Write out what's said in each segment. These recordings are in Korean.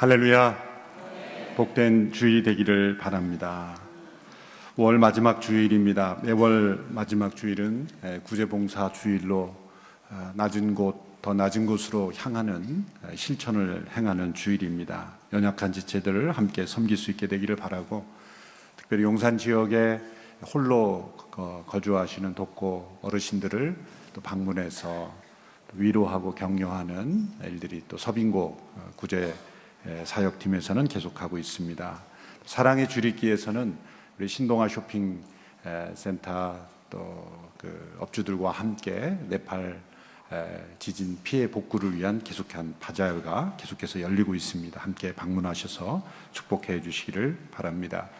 할렐루야. 복된 주일이 되기를 바랍니다. 5월 마지막 주일입니다. 매월 마지막 주일은 구제봉사 주일로 낮은 곳, 더 낮은 곳으로 향하는 실천을 행하는 주일입니다. 연약한 지체들을 함께 섬길 수 있게 되기를 바라고, 특별히 용산 지역에 홀로 거주하시는 독고 어르신들을 또 방문해서 위로하고 격려하는 일들이 또 서빙고 구제 사역팀에서는 계속하고 있습니다. 사랑의 주립기에서는 우리 신동아 쇼핑센터 또 그 업주들과 함께 네팔 지진 피해 복구를 위한 계속한 바자회가 계속해서 열리고 있습니다. 함께 방문하셔서 축복해 주시기를 바랍니다.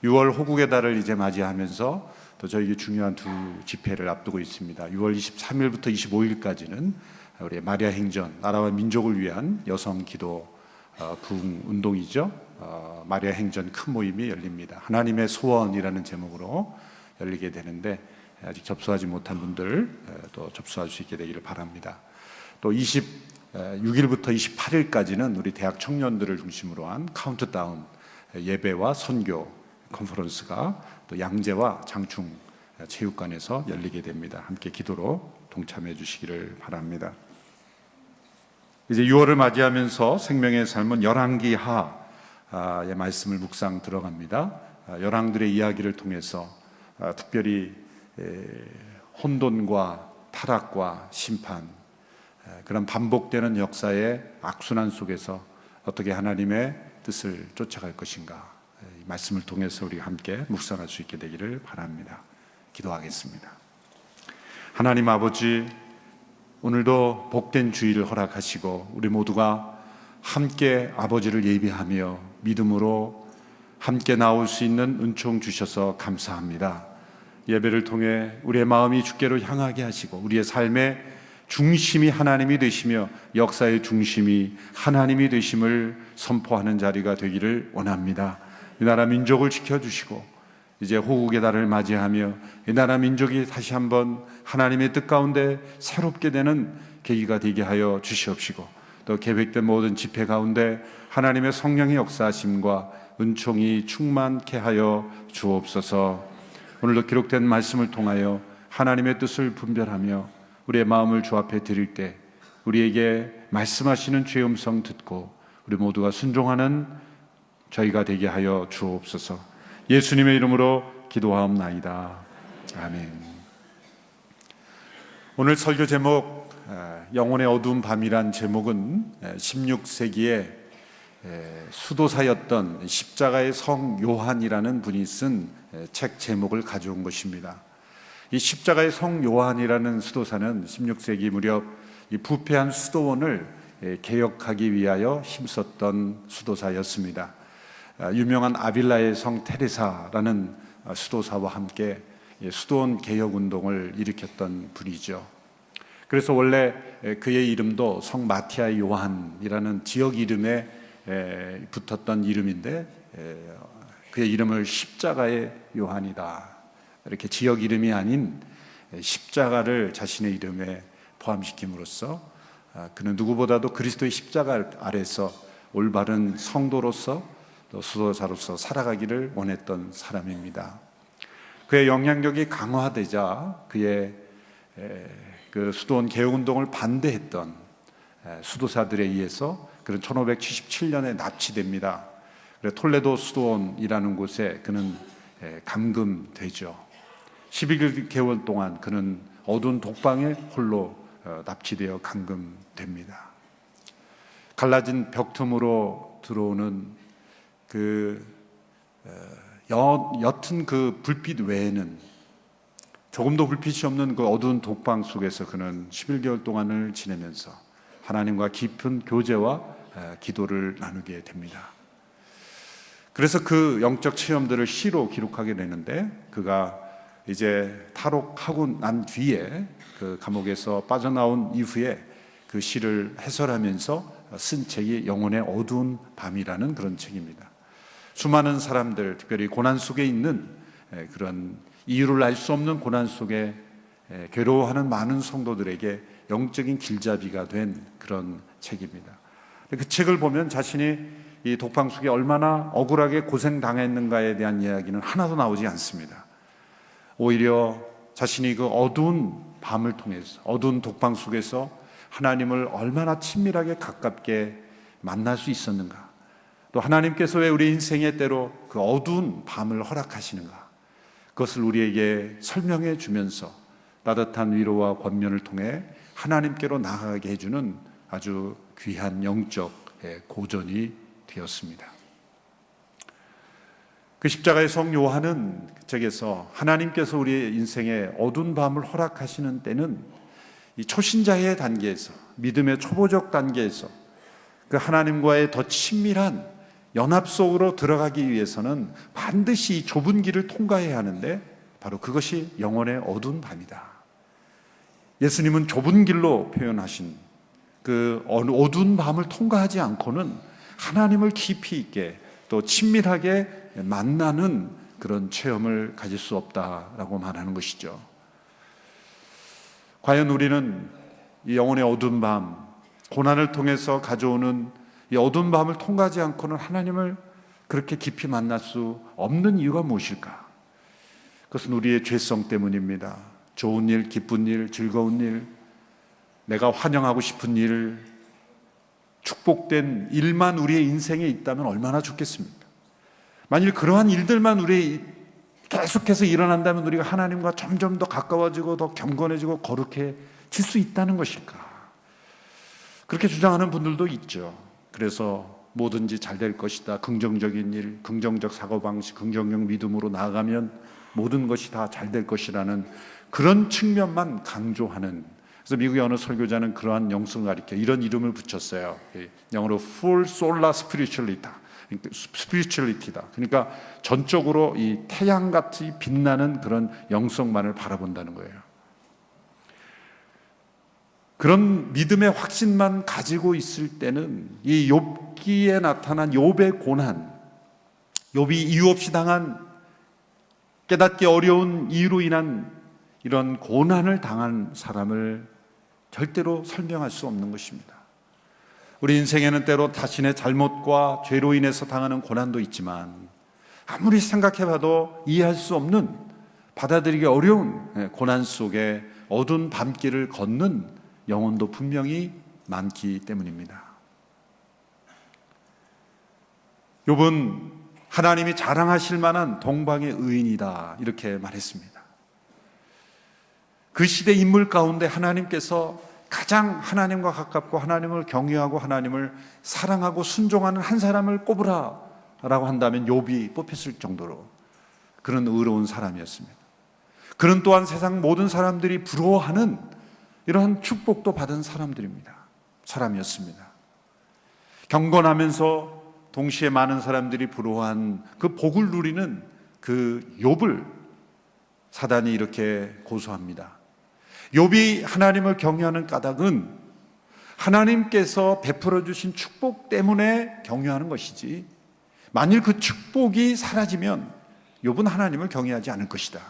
6월 호국의 달을 이제 맞이하면서 또 저에게 중요한 두 집회를 앞두고 있습니다. 6월 23일부터 25일까지는 우리 마리아 행전, 나라와 민족을 위한 여성 기도 부흥 운동이죠. 마리아 행전 큰 모임이 열립니다. 하나님의 소원이라는 제목으로 열리게 되는데, 아직 접수하지 못한 분들 또 접수할 수 있게 되기를 바랍니다. 또 26일부터 28일까지는 우리 대학 청년들을 중심으로 한 카운트다운 예배와 선교 컨퍼런스가 또 양재와 장충 체육관에서 열리게 됩니다. 함께 기도로 동참해 주시기를 바랍니다. 이제 6월을 맞이하면서 생명의 삶은 열왕기하의 말씀을 묵상 들어갑니다. 열왕들의 이야기를 통해서 특별히 혼돈과 타락과 심판, 그런 반복되는 역사의 악순환 속에서 어떻게 하나님의 뜻을 쫓아갈 것인가, 이 말씀을 통해서 우리 함께 묵상할 수 있게 되기를 바랍니다. 기도하겠습니다. 하나님 아버지, 오늘도 복된 주일을 허락하시고 우리 모두가 함께 아버지를 예비하며 믿음으로 함께 나올 수 있는 은총 주셔서 감사합니다. 예배를 통해 우리의 마음이 주께로 향하게 하시고 우리의 삶의 중심이 하나님이 되시며 역사의 중심이 하나님이 되심을 선포하는 자리가 되기를 원합니다. 이 나라 민족을 지켜주시고 이제 호국의 달을 맞이하며 이 나라 민족이 다시 한번 하나님의 뜻 가운데 새롭게 되는 계기가 되게 하여 주시옵시고, 또 계획된 모든 집회 가운데 하나님의 성령의 역사하심과 은총이 충만케 하여 주옵소서. 오늘도 기록된 말씀을 통하여 하나님의 뜻을 분별하며 우리의 마음을 주 앞에 드릴 때 우리에게 말씀하시는 주의 음성 듣고 우리 모두가 순종하는 저희가 되게 하여 주옵소서. 예수님의 이름으로 기도하옵나이다. 아멘. 오늘 설교 제목, 영혼의 어두운 밤이란 제목은 16세기에 수도사였던 십자가의 성 요한이라는 분이 쓴 책 제목을 가져온 것입니다. 이 십자가의 성 요한이라는 수도사는 16세기 무렵 이 부패한 수도원을 개혁하기 위하여 힘썼던 수도사였습니다. 유명한 아빌라의 성 테레사라는 수도사와 함께 수도원 개혁 운동을 일으켰던 분이죠. 그래서 원래 그의 이름도 성 마티아 요한이라는 지역 이름에 붙었던 이름인데, 그의 이름을 십자가의 요한이다, 이렇게 지역 이름이 아닌 십자가를 자신의 이름에 포함시킴으로써 그는 누구보다도 그리스도의 십자가 아래서 올바른 성도로서 또 수도사로서 살아가기를 원했던 사람입니다. 그의 영향력이 강화되자 그의 그 수도원 개혁운동을 반대했던 수도사들에 의해서 그는 1577년에 납치됩니다. 그래서 톨레도 수도원이라는 곳에 그는 감금되죠. 11개월 동안 그는 어두운 독방에 홀로 납치되어 감금됩니다. 갈라진 벽틈으로 들어오는 그 옅은 그 불빛 외에는, 조금도 불빛이 없는 그 어두운 독방 속에서 그는 11개월 동안을 지내면서 하나님과 깊은 교제와 기도를 나누게 됩니다. 그래서 그 영적 체험들을 시로 기록하게 되는데, 그가 이제 탈옥하고 난 뒤에 그 감옥에서 빠져나온 이후에 그 시를 해설하면서 쓴 책이 영혼의 어두운 밤이라는 그런 책입니다. 수많은 사람들, 특별히 고난 속에 있는 그런 이유를 알 수 없는 고난 속에 괴로워하는 많은 성도들에게 영적인 길잡이가 된 그런 책입니다. 그 책을 보면 자신이 이 독방 속에 얼마나 억울하게 고생당했는가에 대한 이야기는 하나도 나오지 않습니다. 오히려 자신이 그 어두운 밤을 통해서, 어두운 독방 속에서 하나님을 얼마나 친밀하게 가깝게 만날 수 있었는가, 또 하나님께서 왜 우리 인생에 때로 그 어두운 밤을 허락하시는가, 그것을 우리에게 설명해 주면서 따뜻한 위로와 권면을 통해 하나님께로 나아가게 해주는 아주 귀한 영적 고전이 되었습니다. 그 십자가의 성 요한은 책에서 하나님께서 우리의 인생에 어두운 밤을 허락하시는 때는 이 초신자의 단계에서, 믿음의 초보적 단계에서 그 하나님과의 더 친밀한 연합 속으로 들어가기 위해서는 반드시 이 좁은 길을 통과해야 하는데, 바로 그것이 영혼의 어두운 밤이다. 예수님은 좁은 길로 표현하신 그 어두운 밤을 통과하지 않고는 하나님을 깊이 있게 또 친밀하게 만나는 그런 체험을 가질 수 없다라고 말하는 것이죠. 과연 우리는 이 영혼의 어두운 밤, 고난을 통해서 가져오는 이 어두운 밤을 통과하지 않고는 하나님을 그렇게 깊이 만날 수 없는 이유가 무엇일까? 그것은 우리의 죄성 때문입니다. 좋은 일, 기쁜 일, 즐거운 일, 내가 환영하고 싶은 일, 축복된 일만 우리의 인생에 있다면 얼마나 좋겠습니까? 만일 그러한 일들만 우리 계속해서 일어난다면 우리가 하나님과 점점 더 가까워지고 더 경건해지고 거룩해질 수 있다는 것일까? 그렇게 주장하는 분들도 있죠. 그래서 뭐든지 잘 될 것이다, 긍정적인 일, 긍정적 사고방식, 긍정적 믿음으로 나아가면 모든 것이 다 잘 될 것이라는 그런 측면만 강조하는, 그래서 미국의 어느 설교자는 그러한 영성을 가리켜 이런 이름을 붙였어요. 영어로 Full Solar Spirituality다. 그러니까 전적으로 이 태양같이 빛나는 그런 영성만을 바라본다는 거예요. 그런 믿음의 확신만 가지고 있을 때는 이 욥기에 나타난 욥의 고난, 욥이 이유 없이 당한, 깨닫기 어려운 이유로 인한 이런 고난을 당한 사람을 절대로 설명할 수 없는 것입니다. 우리 인생에는 때로 자신의 잘못과 죄로 인해서 당하는 고난도 있지만 아무리 생각해봐도 이해할 수 없는, 받아들이기 어려운 고난 속에 어두운 밤길을 걷는 영혼도 분명히 많기 때문입니다. 욥은 하나님이 자랑하실 만한 동방의 의인이다, 이렇게 말했습니다. 그 시대 인물 가운데 하나님께서 가장 하나님과 가깝고 하나님을 경외하고 하나님을 사랑하고 순종하는 한 사람을 꼽으라 라고 한다면 욥이 뽑혔을 정도로 그런 의로운 사람이었습니다. 그는 또한 세상 모든 사람들이 부러워하는 이러한 축복도 받은 사람이었습니다. 경건하면서 동시에 많은 사람들이 부러워한 그 복을 누리는 그 욥을 사단이 이렇게 고소합니다. 욥이 하나님을 경외하는 까닭은 하나님께서 베풀어 주신 축복 때문에 경외하는 것이지, 만일 그 축복이 사라지면 욥은 하나님을 경외하지 않을 것이다.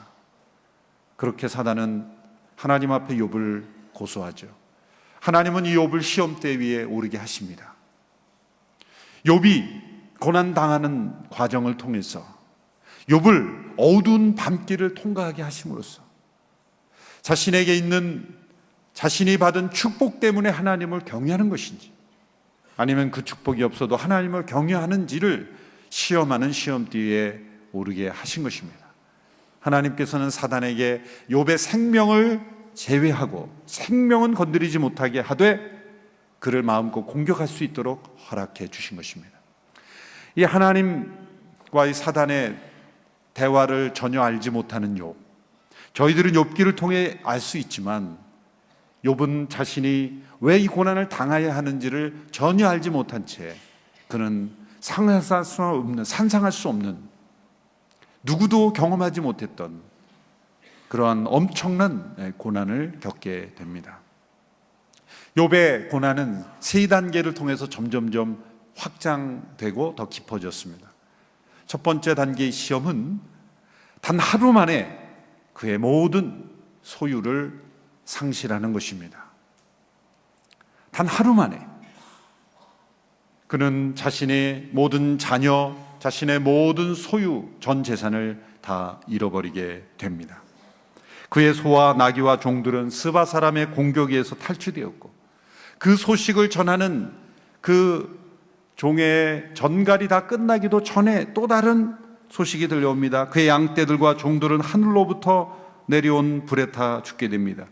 그렇게 사단은 하나님 앞에 욥을 고소하죠. 하나님은 이 욥을 시험대 위에 오르게 하십니다. 욥이 고난당하는 과정을 통해서 욥을 어두운 밤길을 통과하게 하심으로써 자신에게 있는, 자신이 받은 축복 때문에 하나님을 경외하는 것인지, 아니면 그 축복이 없어도 하나님을 경외하는지를 시험하는 시험대에 오르게 하신 것입니다. 하나님께서는 사단에게 욥의 생명을 제외하고 생명은 건드리지 못하게 하되 그를 마음껏 공격할 수 있도록 허락해 주신 것입니다. 이 하나님과의 사단의 대화를 전혀 알지 못하는 욥, 저희들은 욥기를 통해 알 수 있지만 욥은 자신이 왜 이 고난을 당해야 하는지를 전혀 알지 못한 채 그는 상상할 수 없는, 누구도 경험하지 못했던 그러한 엄청난 고난을 겪게 됩니다. 욥의 고난은 세 단계를 통해서 점점점 확장되고 더 깊어졌습니다. 첫 번째 단계의 시험은 단 하루 만에 그의 모든 소유를 상실하는 것입니다. 단 하루 만에. 그는 자신의 모든 자녀, 자신의 모든 소유, 전 재산을 다 잃어버리게 됩니다. 그의 소와 나귀와 종들은 스바 사람의 공격에서 탈취되었고, 그 소식을 전하는 그 종의 전갈이 다 끝나기도 전에 또 다른 소식이 들려옵니다. 그의 양떼들과 종들은 하늘로부터 내려온 불에 타 죽게 됩니다.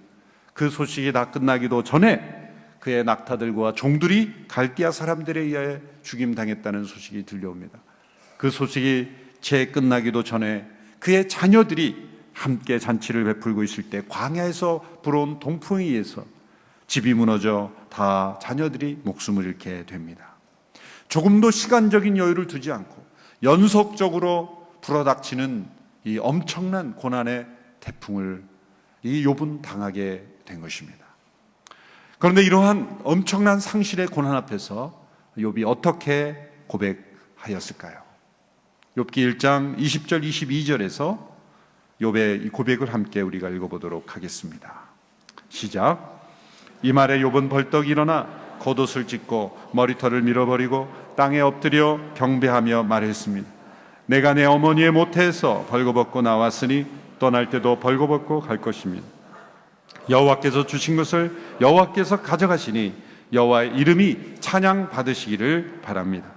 그 소식이 다 끝나기도 전에 그의 낙타들과 종들이 갈대아 사람들에 의해 죽임당했다는 소식이 들려옵니다. 그 소식이 채 끝나기도 전에 그의 자녀들이 함께 잔치를 베풀고 있을 때 광야에서 불어온 동풍에 의해서 집이 무너져 다 자녀들이 목숨을 잃게 됩니다. 조금도 시간적인 여유를 두지 않고 연속적으로 불어닥치는 이 엄청난 고난의 태풍을 이 욥은 당하게 된 것입니다. 그런데 이러한 엄청난 상실의 고난 앞에서 욥이 어떻게 고백하였을까요? 욥기 1장 20절 22절에서 욥의 이 고백을 함께 우리가 읽어보도록 하겠습니다. 시작. 이 말에 욥은 벌떡 일어나 겉옷을 찢고 머리털을 밀어버리고 땅에 엎드려 경배하며 말했습니다. 내가 내 어머니의 모태에서 벌거벗고 나왔으니 떠날 때도 벌거벗고 갈 것입니다. 여호와께서 주신 것을 여호와께서 가져가시니 여호와의 이름이 찬양 받으시기를 바랍니다.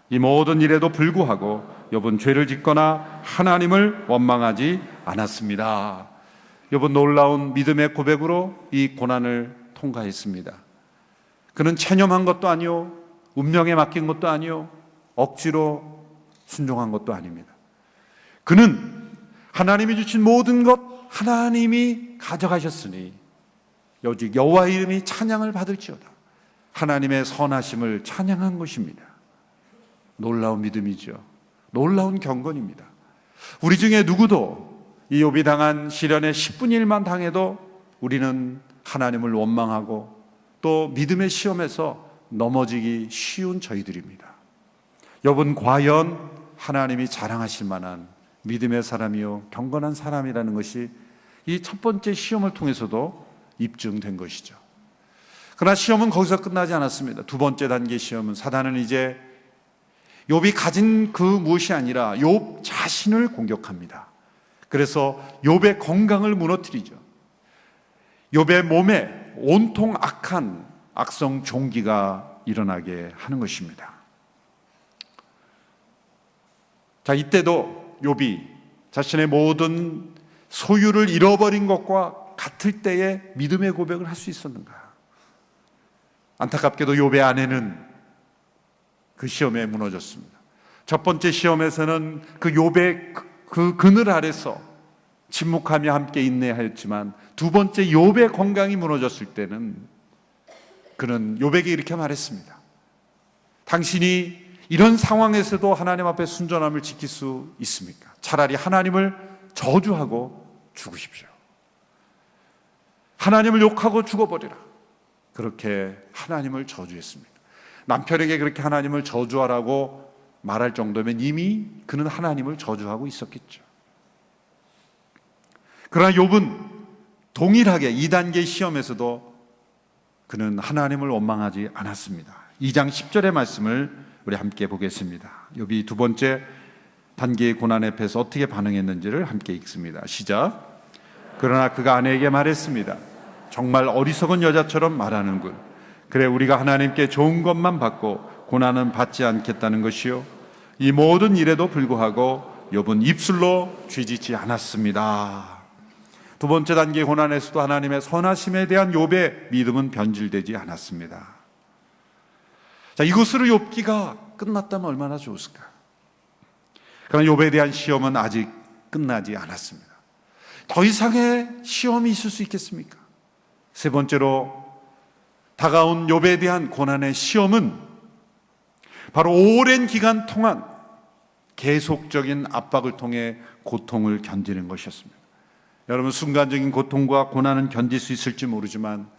이 모든 일에도 불구하고 욥은 죄를 짓거나 하나님을 원망하지 않았습니다. 욥은 놀라운 믿음의 고백으로 이 고난을 통과했습니다. 그는 체념한 것도 아니요, 운명에 맡긴 것도 아니요, 억지로 순종한 것도 아닙니다. 그는 하나님이 주신 모든 것 하나님이 가져가셨으니 오직 여호와의 이름이 찬양을 받을지어다. 하나님의 선하심을 찬양한 것입니다. 놀라운 믿음이죠. 놀라운 경건입니다. 우리 중에 누구도 이 욥이 당한 시련의 10분의 1만 당해도 우리는 하나님을 원망하고 또 믿음의 시험에서 넘어지기 쉬운 저희들입니다. 욥은 과연 하나님이 자랑하실 만한 믿음의 사람이요 경건한 사람이라는 것이 이 첫 번째 시험을 통해서도 입증된 것이죠. 그러나 시험은 거기서 끝나지 않았습니다. 두 번째 단계 시험은 사단은 이제 욥이 가진 그 무엇이 아니라 욥 자신을 공격합니다. 그래서 욥의 건강을 무너뜨리죠. 욥의 몸에 온통 악한 악성 종기가 일어나게 하는 것입니다. 자, 이때도 욥이 자신의 모든 소유를 잃어버린 것과 같을 때에 믿음의 고백을 할 수 있었는가? 안타깝게도 욥의 아내는 그 시험에 무너졌습니다. 첫 번째 시험에서는 그 욥의 그 그늘 아래서 침묵하며 함께 인내하였지만 두 번째 욥의 건강이 무너졌을 때는 그는 욥에게 이렇게 말했습니다. 당신이 이런 상황에서도 하나님 앞에 순전함을 지킬 수 있습니까? 차라리 하나님을 저주하고 죽으십시오. 하나님을 욕하고 죽어버리라. 그렇게 하나님을 저주했습니다. 남편에게 그렇게 하나님을 저주하라고 말할 정도면 이미 그는 하나님을 저주하고 있었겠죠. 그러나 욥은 동일하게 2단계 시험에서도 그는 하나님을 원망하지 않았습니다. 2장 10절의 말씀을 우리 함께 보겠습니다. 욥이 두 번째 단계의 고난 앞에서 어떻게 반응했는지를 함께 읽습니다. 시작. 그러나 그가 아내에게 말했습니다. 정말 어리석은 여자처럼 말하는군. 그래 우리가 하나님께 좋은 것만 받고 고난은 받지 않겠다는 것이요. 이 모든 일에도 불구하고 욥은 입술로 죄짓지 않았습니다. 두 번째 단계 고난에서도 하나님의 선하심에 대한 욥의 믿음은 변질되지 않았습니다. 자, 이것으로 욥기가 끝났다면 얼마나 좋을까? 그러나 욥에 대한 시험은 아직 끝나지 않았습니다. 더 이상의 시험이 있을 수 있겠습니까? 세 번째로 다가온 욥에 대한 고난의 시험은 바로 오랜 기간 동안 계속적인 압박을 통해 고통을 견디는 것이었습니다. 여러분, 순간적인 고통과 고난은 견딜 수 있을지 모르지만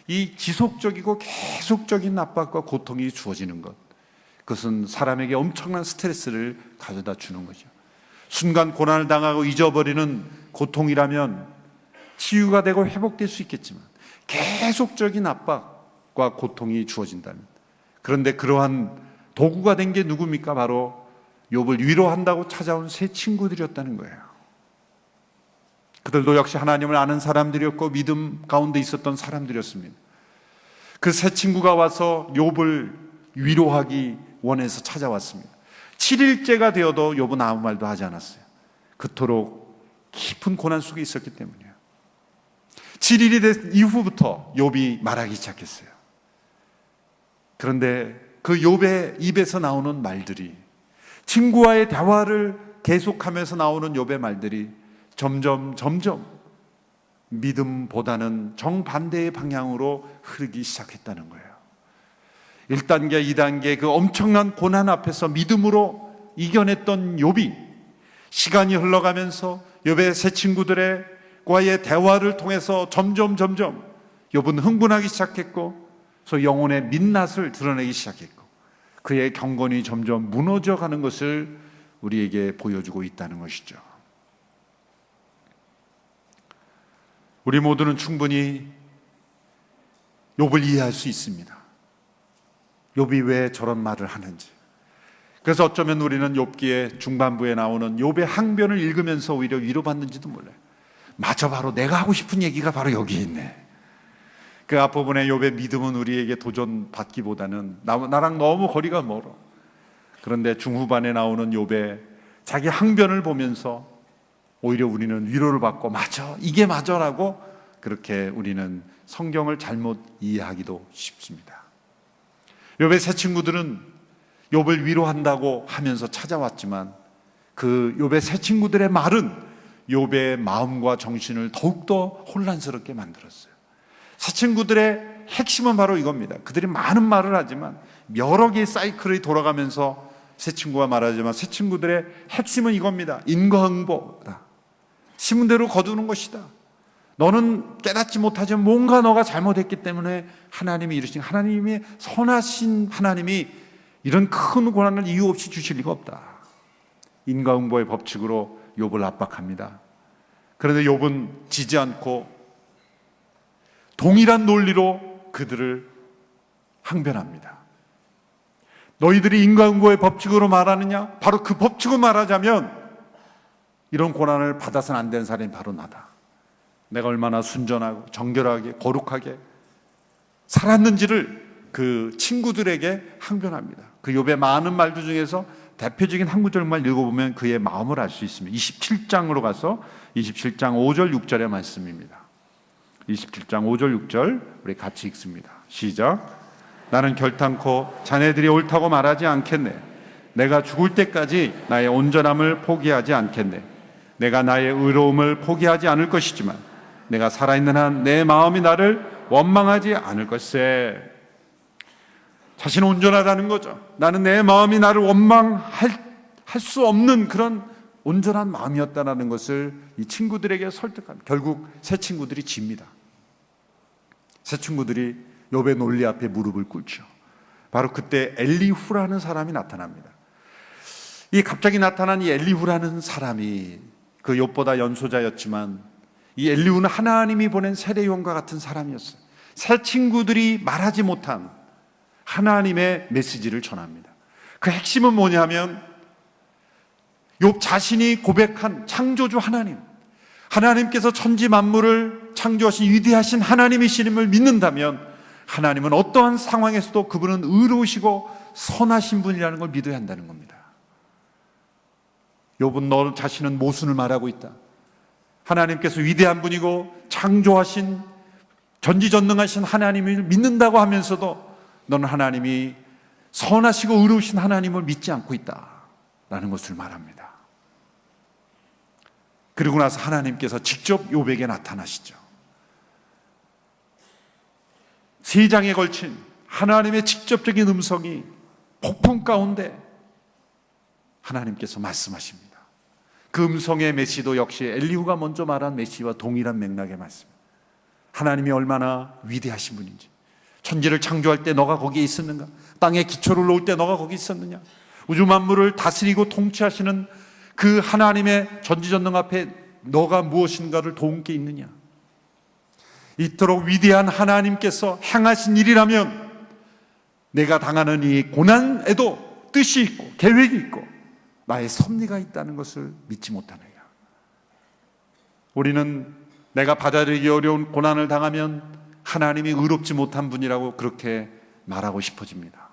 이 지속적이고 계속적인 압박과 고통이 주어지는 것, 그것은 사람에게 엄청난 스트레스를 가져다 주는 거죠. 순간 고난을 당하고 잊어버리는 고통이라면 치유가 되고 회복될 수 있겠지만 계속적인 압박과 고통이 주어진다면, 그런데 그러한 도구가 된 게 누굽니까? 바로 욥을 위로한다고 찾아온 세 친구들이었다는 거예요. 그들도 역시 하나님을 아는 사람들이었고 믿음 가운데 있었던 사람들이었습니다. 그 세 친구가 와서 욥을 위로하기 원해서 찾아왔습니다. 7일째가 되어도 욥은 아무 말도 하지 않았어요. 그토록 깊은 고난 속에 있었기 때문이에요. 7일이 된 이후부터 욥이 말하기 시작했어요. 그런데 그 욥의 입에서 나오는 말들이, 친구와의 대화를 계속하면서 나오는 욥의 말들이 점점 믿음보다는 정반대의 방향으로 흐르기 시작했다는 거예요. 1단계, 2단계 그 엄청난 고난 앞에서 믿음으로 이겨냈던 욥이 시간이 흘러가면서 욥의 새 친구들과의 대화를 통해서 점점 욥은 흥분하기 시작했고, 그래서 영혼의 민낯을 드러내기 시작했고, 그의 경건이 점점 무너져가는 것을 우리에게 보여주고 있다는 것이죠. 우리 모두는 충분히 욥을 이해할 수 있습니다. 욥이 왜 저런 말을 하는지. 그래서 어쩌면 우리는 욥기의 중반부에 나오는 욥의 항변을 읽으면서 오히려 위로받는지도 몰라요. 맞아, 바로 내가 하고 싶은 얘기가 바로 여기 있네. 그 앞부분에 욥의 믿음은 우리에게 도전받기보다는 나랑 너무 거리가 멀어. 그런데 중후반에 나오는 욥의 자기 항변을 보면서 오히려 우리는 위로를 받고 맞아, 이게 맞아라고 그렇게 우리는 성경을 잘못 이해하기도 쉽습니다. 욥의 새 친구들은 욥을 위로한다고 하면서 찾아왔지만 그 욥의 새 친구들의 말은 욥의 마음과 정신을 더욱더 혼란스럽게 만들었어요. 새 친구들의 핵심은 바로 이겁니다. 그들이 많은 말을 하지만 여러 개의 사이클이 돌아가면서 새 친구가 말하지만 새 친구들의 핵심은 이겁니다. 인과응보다. 심은 대로 거두는 것이다. 너는 깨닫지 못하지만 뭔가 너가 잘못했기 때문에 하나님이 이르신, 하나님이 선하신 하나님이 이런 큰 고난을 이유 없이 주실 리가 없다. 인과응보의 법칙으로 욥을 압박합니다. 그런데 욥은 지지 않고 동일한 논리로 그들을 항변합니다. 너희들이 인과응보의 법칙으로 말하느냐? 바로 그 법칙으로 말하자면 이런 고난을 받아서는 안 되는 사람이 바로 나다. 내가 얼마나 순전하고 정결하게 거룩하게 살았는지를 그 친구들에게 항변합니다. 그 욥의 많은 말들 중에서 대표적인 한 구절만 읽어보면 그의 마음을 알 수 있습니다. 27장으로 가서 27장 5절 6절의 말씀입니다. 27장 5절 6절 우리 같이 읽습니다. 시작. 나는 결탄코 자네들이 옳다고 말하지 않겠네. 내가 죽을 때까지 나의 온전함을 포기하지 않겠네. 내가 나의 의로움을 포기하지 않을 것이지만 내가 살아있는 한 내 마음이 나를 원망하지 않을 것세. 자신은 온전하다는 거죠. 나는 내 마음이 나를 원망할 수 없는 그런 온전한 마음이었다는 것을 이 친구들에게 설득합니다. 결국 새 친구들이 집니다. 새 친구들이 욥의 논리 앞에 무릎을 꿇죠. 바로 그때 엘리후라는 사람이 나타납니다. 이 갑자기 나타난 이 엘리후라는 사람이 그 욥보다 연소자였지만 이 엘리후는 하나님이 보낸 세례요한과 같은 사람이었어요. 새 친구들이 말하지 못한 하나님의 메시지를 전합니다. 그 핵심은 뭐냐면 욥 자신이 고백한 창조주 하나님, 하나님께서 천지 만물을 창조하신 위대하신 하나님이심을 믿는다면 하나님은 어떠한 상황에서도 그분은 의로우시고 선하신 분이라는 걸 믿어야 한다는 겁니다. 욥은 너 자신은 모순을 말하고 있다. 하나님께서 위대한 분이고 창조하신 전지전능하신 하나님을 믿는다고 하면서도 너는 하나님이 선하시고 의로우신 하나님을 믿지 않고 있다라는 것을 말합니다. 그리고 나서 하나님께서 직접 욥에게 나타나시죠. 3장에 걸친 하나님의 직접적인 음성이 폭풍 가운데 하나님께서 말씀하십니다. 그 음성의 메시도 역시 엘리후가 먼저 말한 메시와 동일한 맥락의 말씀. 하나님이 얼마나 위대하신 분인지, 천지를 창조할 때 너가 거기에 있었는가? 땅에 기초를 놓을 때 너가 거기 있었느냐? 우주 만물을 다스리고 통치하시는 그 하나님의 전지전능 앞에 너가 무엇인가를 도운 게 있느냐? 이토록 위대한 하나님께서 행하신 일이라면 내가 당하는 이 고난에도 뜻이 있고 계획이 있고 나의 섭리가 있다는 것을 믿지 못하느냐. 우리는 내가 받아들이기 어려운 고난을 당하면 하나님이 의롭지 못한 분이라고 그렇게 말하고 싶어집니다.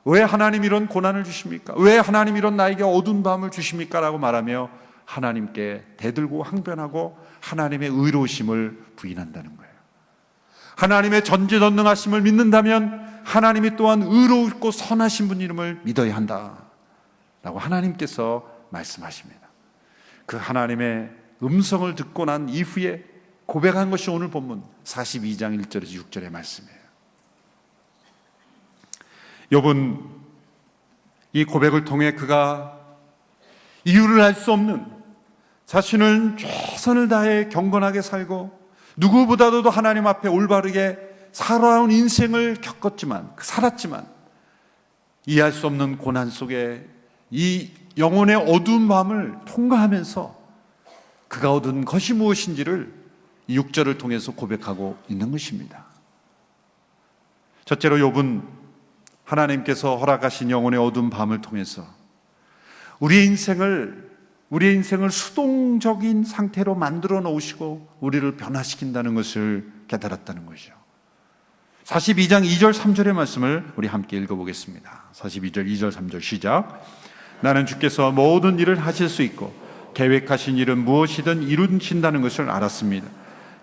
왜 하나님 이런 고난을 주십니까? 왜 하나님 이런 나에게 어두운 밤을 주십니까? 라고 말하며 하나님께 대들고 항변하고 하나님의 의로우심을 부인한다는 거예요. 하나님의 전지전능하심을 믿는다면 하나님이 또한 의롭고 선하신 분임을 믿어야 한다 라고 하나님께서 말씀하십니다. 그 하나님의 음성을 듣고 난 이후에 고백한 것이 오늘 본문 42장 1절에서 6절의 말씀이에요. 욥은 이 고백을 통해 그가 이유를 알 수 없는 자신을 최선을 다해 경건하게 살고 누구보다도 하나님 앞에 올바르게 살아온 인생을 살았지만 이해할 수 없는 고난 속에 이 영혼의 어두운 밤을 통과하면서 그가 얻은 것이 무엇인지를 이 6절을 통해서 고백하고 있는 것입니다. 첫째로 욥은 하나님께서 허락하신 영혼의 어두운 밤을 통해서 우리의 인생을 수동적인 상태로 만들어 놓으시고 우리를 변화시킨다는 것을 깨달았다는 것이죠. 42장 2절 3절의 말씀을 우리 함께 읽어보겠습니다. 42절 2절 3절 시작. 나는 주께서 모든 일을 하실 수 있고 계획하신 일은 무엇이든 이루신다는 것을 알았습니다.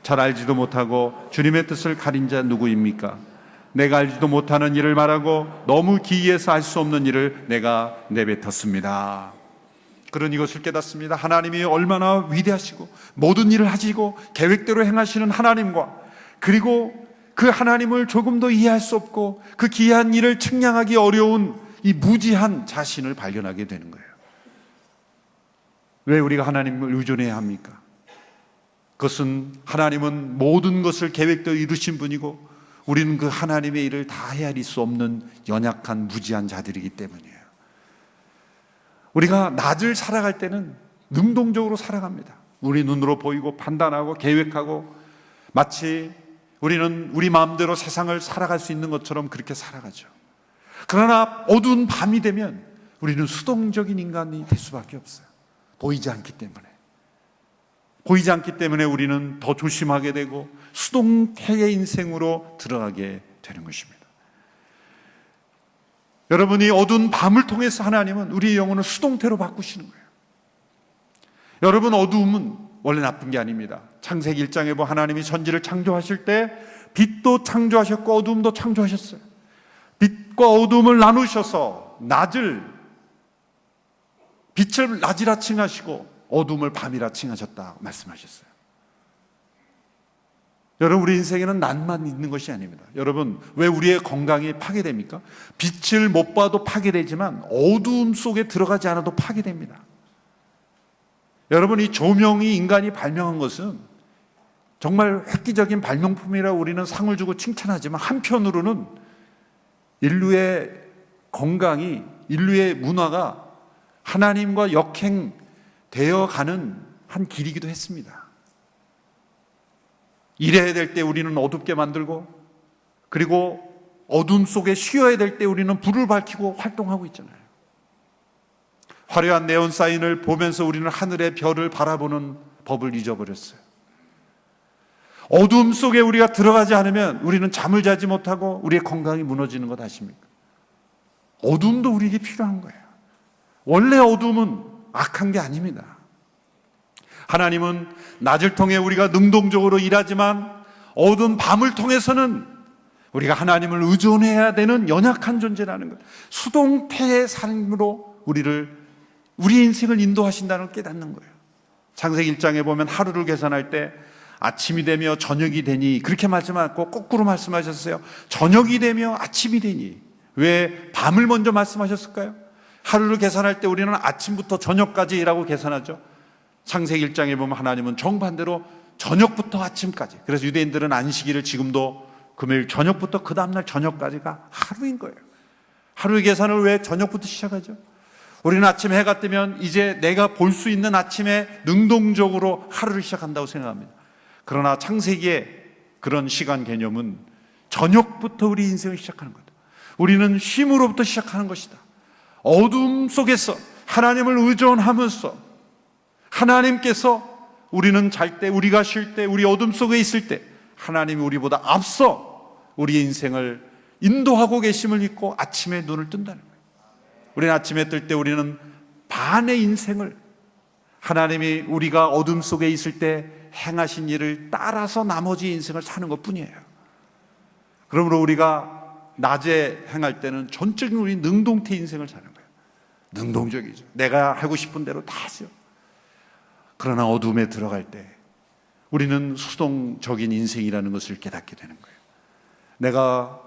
잘 알지도 못하고 주님의 뜻을 가린 자 누구입니까? 내가 알지도 못하는 일을 말하고 너무 기이해서 알 수 없는 일을 내가 내뱉었습니다. 그런 이것을 깨닫습니다. 하나님이 얼마나 위대하시고 모든 일을 하시고 계획대로 행하시는 하나님과 그리고 그 하나님을 조금 더 이해할 수 없고 그 기이한 일을 측량하기 어려운 이 무지한 자신을 발견하게 되는 거예요. 왜 우리가 하나님을 의존해야 합니까? 그것은 하나님은 모든 것을 계획대로 이루신 분이고 우리는 그 하나님의 일을 다 헤아릴 수 없는 연약한 무지한 자들이기 때문이에요. 우리가 낮을 살아갈 때는 능동적으로 살아갑니다. 우리 눈으로 보이고 판단하고 계획하고 마치 우리는 우리 마음대로 세상을 살아갈 수 있는 것처럼 그렇게 살아가죠. 그러나 어두운 밤이 되면 우리는 수동적인 인간이 될 수밖에 없어요. 보이지 않기 때문에 우리는 더 조심하게 되고 수동태의 인생으로 들어가게 되는 것입니다. 여러분이 어두운 밤을 통해서 하나님은 우리의 영혼을 수동태로 바꾸시는 거예요. 여러분, 어두움은 원래 나쁜 게 아닙니다. 창세기 1장에 보면 하나님이 천지를 창조하실 때 빛도 창조하셨고 어두움도 창조하셨어요. 빛과 어두움을 나누셔서 빛을 낮이라 칭하시고 어둠을 밤이라 칭하셨다 말씀하셨어요. 여러분, 우리 인생에는 낮만 있는 것이 아닙니다. 여러분, 왜 우리의 건강이 파괴됩니까? 빛을 못 봐도 파괴되지만 어두움 속에 들어가지 않아도 파괴됩니다. 여러분, 이 조명이 인간이 발명한 것은 정말 획기적인 발명품이라 우리는 상을 주고 칭찬하지만 한편으로는 인류의 건강이, 인류의 문화가 하나님과 역행되어 가는 한 길이기도 했습니다. 일해야 될 때 우리는 어둡게 만들고, 그리고 어둠 속에 쉬어야 될 때 우리는 불을 밝히고 활동하고 있잖아요. 화려한 네온 사인을 보면서 우리는 하늘의 별을 바라보는 법을 잊어버렸어요. 어둠 속에 우리가 들어가지 않으면 우리는 잠을 자지 못하고 우리의 건강이 무너지는 것 아십니까? 어둠도 우리에게 필요한 거예요. 원래 어둠은 악한 게 아닙니다. 하나님은 낮을 통해 우리가 능동적으로 일하지만 어두운 밤을 통해서는 우리가 하나님을 의존해야 되는 연약한 존재라는 것, 수동태의 삶으로 우리 인생을 인도하신다는 걸 깨닫는 거예요. 창세기 1장에 보면 하루를 계산할 때 아침이 되며 저녁이 되니 그렇게 말씀하셨고 거꾸로 말씀하셨어요. 저녁이 되며 아침이 되니. 왜 밤을 먼저 말씀하셨을까요? 하루를 계산할 때 우리는 아침부터 저녁까지라고 계산하죠. 창세기 1장에 보면 하나님은 정반대로 저녁부터 아침까지, 그래서 유대인들은 안식일을 지금도 금요일 저녁부터 그 다음날 저녁까지가 하루인 거예요. 하루의 계산을 왜 저녁부터 시작하죠? 우리는 아침 해가 뜨면 이제 내가 볼 수 있는 아침에 능동적으로 하루를 시작한다고 생각합니다. 그러나 창세기의 그런 시간 개념은 저녁부터 우리 인생을 시작하는 거다. 우리는 쉼으로부터 시작하는 것이다. 어둠 속에서 하나님을 의존하면서 하나님께서 우리는 잘 때, 우리가 쉴 때, 우리 어둠 속에 있을 때 하나님이 우리보다 앞서 우리의 인생을 인도하고 계심을 믿고 아침에 눈을 뜬다는 거예요. 우리는 아침에 뜰 때 우리는 반의 인생을 하나님이 우리가 어둠 속에 있을 때 행하신 일을 따라서 나머지 인생을 사는 것 뿐이에요. 그러므로 우리가 낮에 행할 때는 전적인 우리 능동태 인생을 사는 거예요. 능동적이죠. 내가 하고 싶은 대로 다 하죠. 그러나 어둠에 들어갈 때 우리는 수동적인 인생이라는 것을 깨닫게 되는 거예요. 내가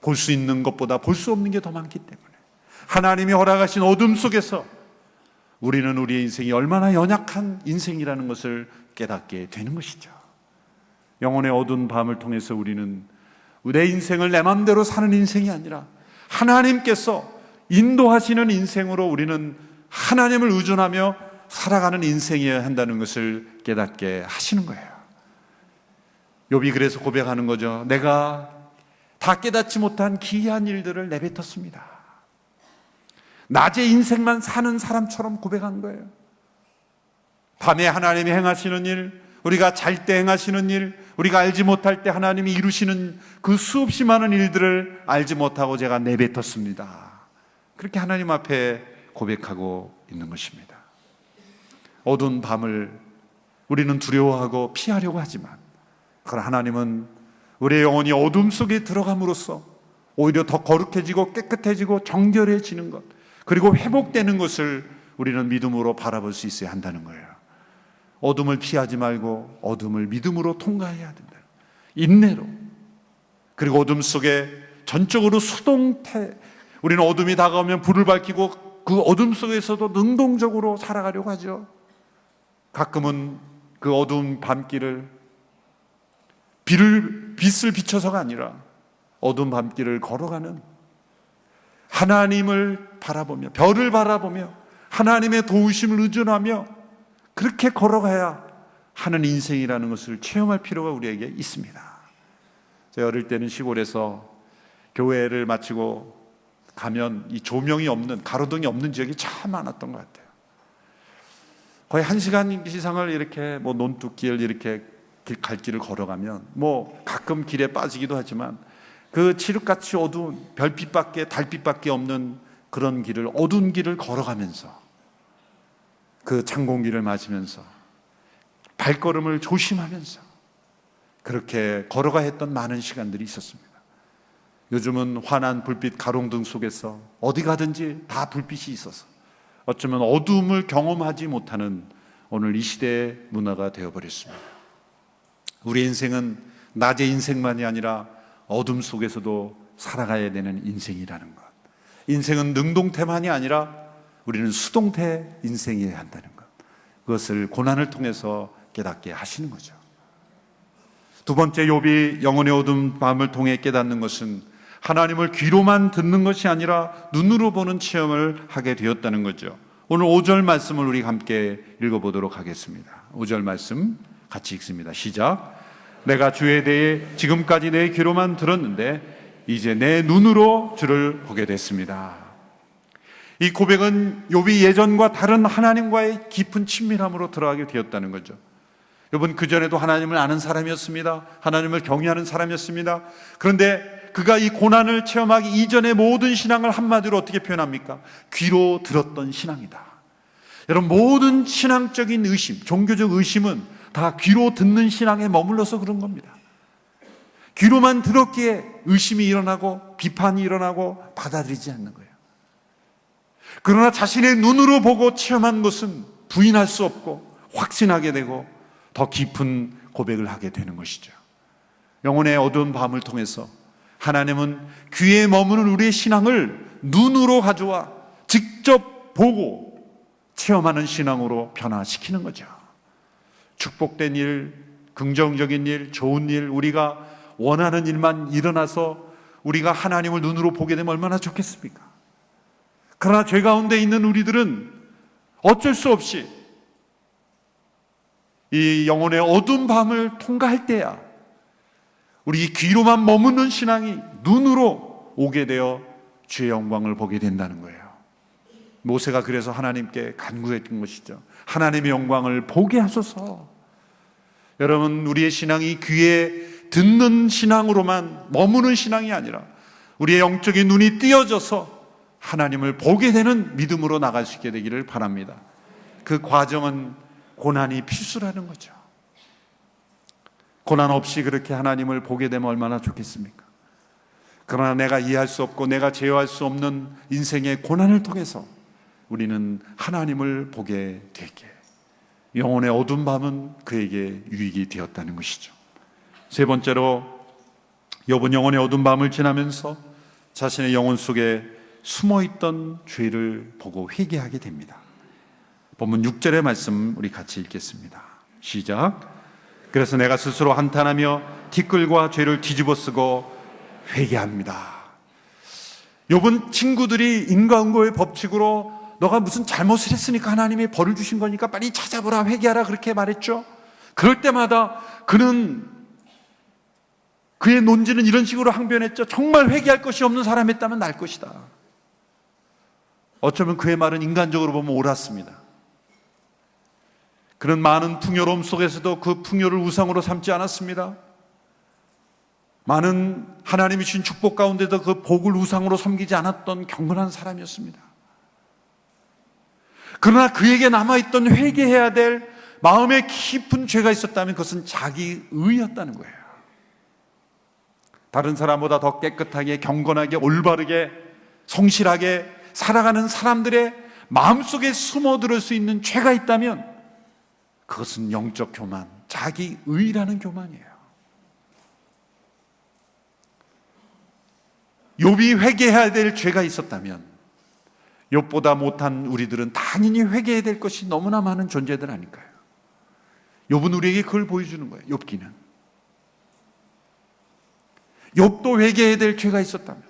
볼 수 있는 것보다 볼 수 없는 게 더 많기 때문에 하나님이 허락하신 어둠 속에서 우리는 우리의 인생이 얼마나 연약한 인생이라는 것을 깨닫게 되는 것이죠. 영혼의 어두운 밤을 통해서 우리는 내 인생을 내 마음대로 사는 인생이 아니라 하나님께서 인도하시는 인생으로 우리는 하나님을 의존하며 살아가는 인생이어야 한다는 것을 깨닫게 하시는 거예요. 욥이 그래서 고백하는 거죠. 내가 다 깨닫지 못한 기이한 일들을 내뱉었습니다. 낮에 인생만 사는 사람처럼 고백한 거예요. 밤에 하나님이 행하시는 일, 우리가 잘 때 행하시는 일, 우리가 알지 못할 때 하나님이 이루시는 그 수없이 많은 일들을 알지 못하고 제가 내뱉었습니다. 그렇게 하나님 앞에 고백하고 있는 것입니다. 어두운 밤을 우리는 두려워하고 피하려고 하지만 그러나 하나님은 우리의 영혼이 어둠 속에 들어감으로써 오히려 더 거룩해지고 깨끗해지고 정결해지는 것, 그리고 회복되는 것을 우리는 믿음으로 바라볼 수 있어야 한다는 거예요. 어둠을 피하지 말고 어둠을 믿음으로 통과해야 된다. 인내로. 그리고 어둠 속에 전적으로 수동태, 우리는 어둠이 다가오면 불을 밝히고 그 어둠 속에서도 능동적으로 살아가려고 하죠. 가끔은 그 어두운 밤길을 빛을 비춰서가 아니라 어두운 밤길을 걸어가는 하나님을 바라보며 별을 바라보며 하나님의 도우심을 의존하며 그렇게 걸어가야 하는 인생이라는 것을 체험할 필요가 우리에게 있습니다. 제가 어릴 때는 시골에서 교회를 마치고 가면 이 조명이 없는, 가로등이 없는 지역이 참 많았던 것 같아요. 거의 1시간 이상을 이렇게 논뚝길 이렇게 갈 길을 걸어가면 가끔 길에 빠지기도 하지만 그 칠흑같이 어두운 별빛밖에 달빛밖에 없는 그런 길을, 어두운 길을 걸어가면서 그 찬 공기를 마시면서 발걸음을 조심하면서 그렇게 걸어가 했던 많은 시간들이 있었습니다. 요즘은 환한 불빛 가롱등 속에서 어디 가든지 다 불빛이 있어서 어쩌면 어두움을 경험하지 못하는 오늘 이 시대의 문화가 되어버렸습니다. 우리 인생은 낮의 인생만이 아니라 어둠 속에서도 살아가야 되는 인생이라는 것. 인생은 능동태만이 아니라 우리는 수동태 인생이어야 한다는 것. 그것을 고난을 통해서 깨닫게 하시는 거죠. 두 번째, 욥이 영혼의 어두운 밤을 통해 깨닫는 것은 하나님을 귀로만 듣는 것이 아니라 눈으로 보는 체험을 하게 되었다는 거죠. 오늘 5절 말씀을 우리 함께 읽어보도록 하겠습니다. 5절 말씀 같이 읽습니다. 시작. 내가 주에 대해 지금까지 내 귀로만 들었는데 이제 내 눈으로 주를 보게 됐습니다. 이 고백은 욥이 예전과 다른 하나님과의 깊은 친밀함으로 들어가게 되었다는 거죠. 욥은 그전에도 하나님을 아는 사람이었습니다. 하나님을 경외하는 사람이었습니다. 그런데 그가 이 고난을 체험하기 이전의 모든 신앙을 한마디로 어떻게 표현합니까? 귀로 들었던 신앙이다. 여러분, 모든 신앙적인 의심, 종교적 의심은 다 귀로 듣는 신앙에 머물러서 그런 겁니다. 귀로만 들었기에 의심이 일어나고 비판이 일어나고 받아들이지 않는 거예요. 그러나 자신의 눈으로 보고 체험한 것은 부인할 수 없고 확신하게 되고 더 깊은 고백을 하게 되는 것이죠. 영혼의 어두운 밤을 통해서 하나님은 귀에 머무는 우리의 신앙을 눈으로 가져와 직접 보고 체험하는 신앙으로 변화시키는 거죠. 축복된 일, 긍정적인 일, 좋은 일, 우리가 원하는 일만 일어나서 우리가 하나님을 눈으로 보게 되면 얼마나 좋겠습니까? 그러나 죄 가운데 있는 우리들은 어쩔 수 없이 이 영혼의 어두운 밤을 통과할 때야 우리 귀로만 머무는 신앙이 눈으로 오게 되어 주의 영광을 보게 된다는 거예요. 모세가 그래서 하나님께 간구했던 것이죠. 하나님의 영광을 보게 하소서. 여러분, 우리의 신앙이 귀에 듣는 신앙으로만 머무는 신앙이 아니라 우리의 영적인 눈이 띄어져서 하나님을 보게 되는 믿음으로 나갈 수 있게 되기를 바랍니다. 그 과정은 고난이 필수라는 거죠. 고난 없이 그렇게 하나님을 보게 되면 얼마나 좋겠습니까? 그러나 내가 이해할 수 없고 내가 제어할 수 없는 인생의 고난을 통해서 우리는 하나님을 보게 되게, 영혼의 어두운 밤은 그에게 유익이 되었다는 것이죠. 세 번째로, 욥은 영혼의 어두운 밤을 지나면서 자신의 영혼 속에 숨어있던 죄를 보고 회개하게 됩니다. 본문 6절의 말씀 우리 같이 읽겠습니다. 시작. 그래서 내가 스스로 한탄하며 티끌과 죄를 뒤집어 쓰고 회개합니다. 욥은 친구들이 인과응고의 법칙으로 너가 무슨 잘못을 했으니까 하나님이 벌을 주신 거니까 빨리 찾아보라, 회개하라, 그렇게 말했죠. 그럴 때마다 그는, 그의 논지는 이런 식으로 항변했죠. 정말 회개할 것이 없는 사람이었다면 날 것이다. 어쩌면 그의 말은 인간적으로 보면 옳았습니다. 그런 많은 풍요로움 속에서도 그 풍요를 우상으로 삼지 않았습니다. 많은 하나님이 주신 축복 가운데도 그 복을 우상으로 섬기지 않았던 경건한 사람이었습니다. 그러나 그에게 남아있던 회개해야 될 마음에 깊은 죄가 있었다면 그것은 자기의였다는 거예요. 다른 사람보다 더 깨끗하게, 경건하게, 올바르게, 성실하게 살아가는 사람들의 마음속에 숨어들을 수 있는 죄가 있다면 그것은 영적 교만, 자기의라는 교만이에요. 욥이 회개해야 될 죄가 있었다면 욥보다 못한 우리들은 당연히 회개해야 될 것이 너무나 많은 존재들 아닐까요? 욥은 우리에게 그걸 보여주는 거예요. 욥기는. 욥도 회개해야 될 죄가 있었다면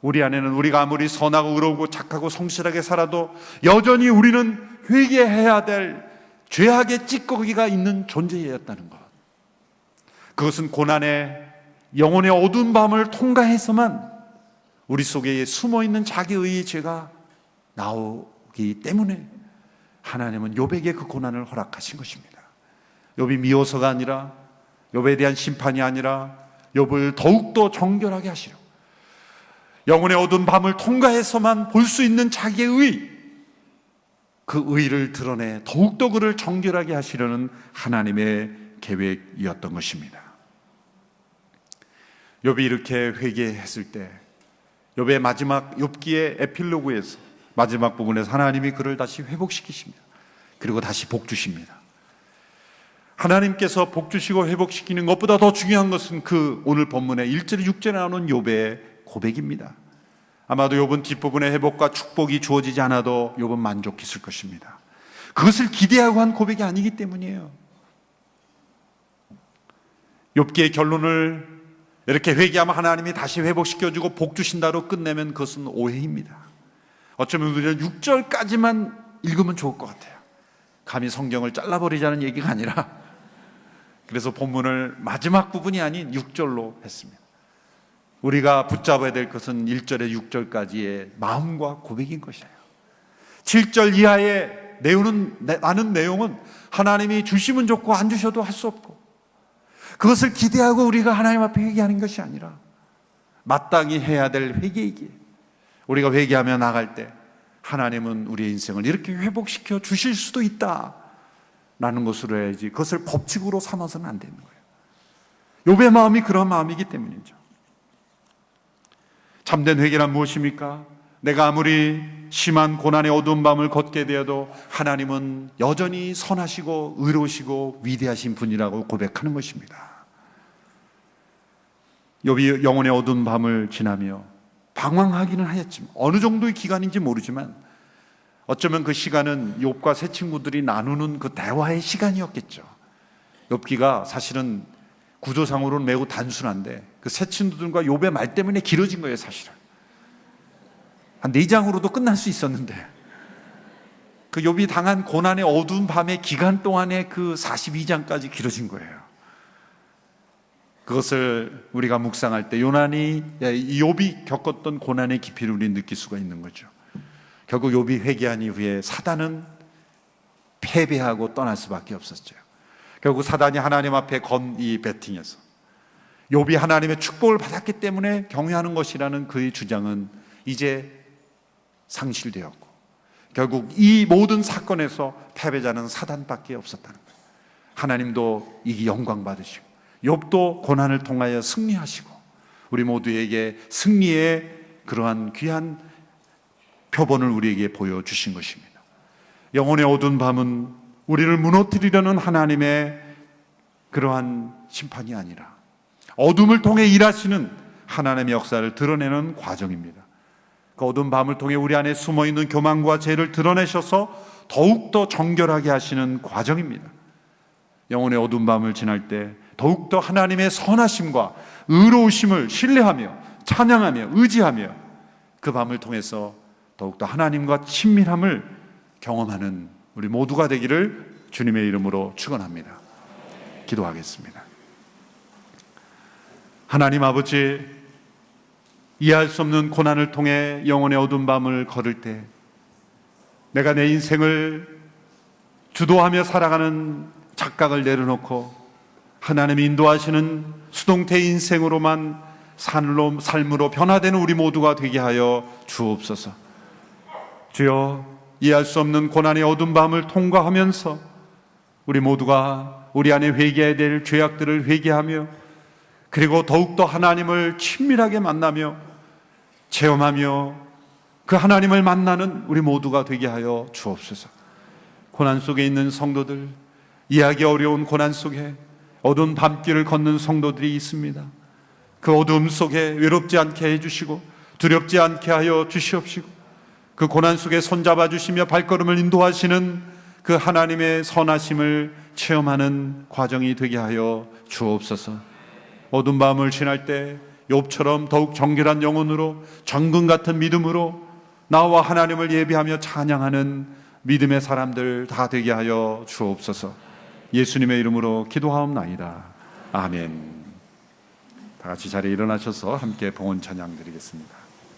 우리 안에는, 우리가 아무리 선하고 의로우고 착하고 성실하게 살아도 여전히 우리는 회개해야 될 죄악의 찌꺼기가 있는 존재였다는 것. 그것은 고난의 영혼의 어두운 밤을 통과해서만 우리 속에 숨어있는 자기의 죄가 나오기 때문에 하나님은 욥에게 그 고난을 허락하신 것입니다. 욥이 미워서가 아니라, 욥에 대한 심판이 아니라 욥을 더욱더 정결하게 하시려고, 영혼의 어두운 밤을 통과해서만 볼 수 있는 자기의 의, 그 의를 드러내 더욱더 그를 정결하게 하시려는 하나님의 계획이었던 것입니다. 욥이 이렇게 회개했을 때 욥의 마지막, 욥기의 에필로그에서 마지막 부분에서 하나님이 그를 다시 회복시키십니다. 그리고 다시 복 주십니다. 하나님께서 복 주시고 회복시키는 것보다 더 중요한 것은 그 오늘 본문의 1절 6절에 나오는 욥의 고백입니다. 아마도 욥은 뒷부분의 회복과 축복이 주어지지 않아도 욥은 만족했을 것입니다. 그것을 기대하고 한 고백이 아니기 때문이에요. 욥기의 결론을 이렇게 회개하면 하나님이 다시 회복시켜주고 복 주신다로 끝내면 그것은 오해입니다. 어쩌면 우리는 6절까지만 읽으면 좋을 것 같아요. 감히 성경을 잘라버리자는 얘기가 아니라, 그래서 본문을 마지막 부분이 아닌 6절로 했습니다. 우리가 붙잡아야 될 것은 1절에 6절까지의 마음과 고백인 것이에요. 7절 이하의 나는 내용은 하나님이 주시면 좋고 안 주셔도 할 수 없고, 그것을 기대하고 우리가 하나님 앞에 회개하는 것이 아니라 마땅히 해야 될 회개이기에, 우리가 회개하며 나갈 때 하나님은 우리의 인생을 이렇게 회복시켜 주실 수도 있다라는 것으로 해야지, 그것을 법칙으로 삼아서는 안 되는 거예요. 욥의 마음이 그런 마음이기 때문이죠. 참된 회개란 무엇입니까? 내가 아무리 심한 고난의 어두운 밤을 걷게 되어도 하나님은 여전히 선하시고 의로우시고 위대하신 분이라고 고백하는 것입니다. 욥이 영혼의 어두운 밤을 지나며 방황하기는 하였지만, 어느 정도의 기간인지 모르지만 어쩌면 그 시간은 욥과 세 친구들이 나누는 그 대화의 시간이었겠죠. 욥기가 사실은 구조상으로는 매우 단순한데 그 세 친구들과 욥의 말 때문에 길어진 거예요. 사실은 한 4장으로도 끝날 수 있었는데, 그 욥이 당한 고난의 어두운 밤의 기간 동안에 그 42장까지 길어진 거예요. 그것을 우리가 묵상할 때 욥이 겪었던 고난의 깊이를 우리는 느낄 수가 있는 거죠. 결국 욥이 회개한 이후에 사단은 패배하고 떠날 수밖에 없었죠. 결국 사단이 하나님 앞에 이 배팅해서 욥이 하나님의 축복을 받았기 때문에 경외하는 것이라는 그의 주장은 이제 상실되었고, 결국 이 모든 사건에서 패배자는 사단밖에 없었다는 거예요. 하나님도 이 영광 받으시고 욥도 고난을 통하여 승리하시고 우리 모두에게 승리의 그러한 귀한 표본을 우리에게 보여주신 것입니다. 영혼의 어두운 밤은 우리를 무너뜨리려는 하나님의 그러한 심판이 아니라 어둠을 통해 일하시는 하나님의 역사를 드러내는 과정입니다. 그 어두운 밤을 통해 우리 안에 숨어있는 교만과 죄를 드러내셔서 더욱더 정결하게 하시는 과정입니다. 영혼의 어두운 밤을 지날 때 더욱더 하나님의 선하심과 의로우심을 신뢰하며 찬양하며 의지하며 그 밤을 통해서 더욱더 하나님과 친밀함을 경험하는 우리 모두가 되기를 주님의 이름으로 축원합니다. 기도하겠습니다. 하나님 아버지, 이해할 수 없는 고난을 통해 영혼의 어두운 밤을 걸을 때 내가 내 인생을 주도하며 살아가는 착각을 내려놓고 하나님이 인도하시는 수동태 인생으로만 삶으로 변화되는 우리 모두가 되게 하여 주옵소서. 주여, 이해할 수 없는 고난의 어두운 밤을 통과하면서 우리 모두가 우리 안에 회개해야 될 죄악들을 회개하며 그리고 더욱더 하나님을 친밀하게 만나며 체험하며 그 하나님을 만나는 우리 모두가 되게 하여 주옵소서. 고난 속에 있는 성도들, 이해하기 어려운 고난 속에 어두운 밤길을 걷는 성도들이 있습니다. 그 어두움 속에 외롭지 않게 해주시고 두렵지 않게 하여 주시옵시고 그 고난 속에 손잡아 주시며 발걸음을 인도하시는 그 하나님의 선하심을 체험하는 과정이 되게 하여 주옵소서. 어두운 밤을 지날 때 욥처럼 더욱 정결한 영혼으로 정금 같은 믿음으로 나와 하나님을 예배하며 찬양하는 믿음의 사람들 다 되게 하여 주옵소서. 예수님의 이름으로 기도하옵나이다. 아멘. 다 같이 자리에 일어나셔서 함께 봉헌 찬양 드리겠습니다.